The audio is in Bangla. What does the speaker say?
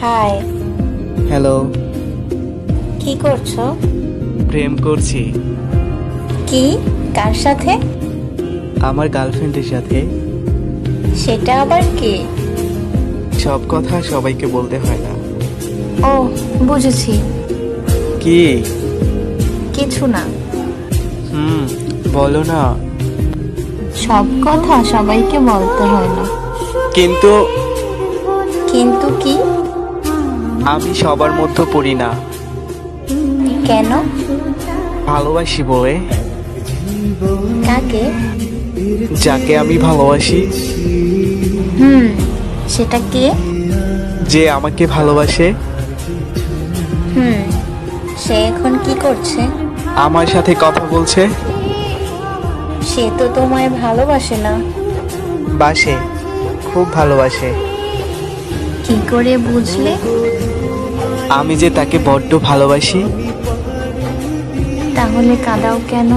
হাই। হ্যালো। কি করছো? প্রেম করছি। কি? কার সাথে? আমার গার্লফ্রেন্ডের সাথে। সেটা আবার কি? সব কথা সবাইকে বলতে হয় না। ও, বুঝেছি। কি? কিছু না। বলো না। সব কথা সবাইকে বলতে হয় না। কিন্তু কিন্তু কি? আমি সবার মধ্যে পড়ি না। কেন? ভালোবাসি বলে। কাকে? যাকে আমি ভালোবাসি। হুম, সেটা কে? যে আমাকে ভালোবাসে। হুম, সে এখন কি করছে? আমার সাথে কথা বলছে। সে তো তোমায় ভালোবাসে না। বাসে, খুব ভালোবাসে। কি করে বুঝলে? আমি যে তাকে বড্ড ভালোবাসি। তাহলে কাঁদাও কেন?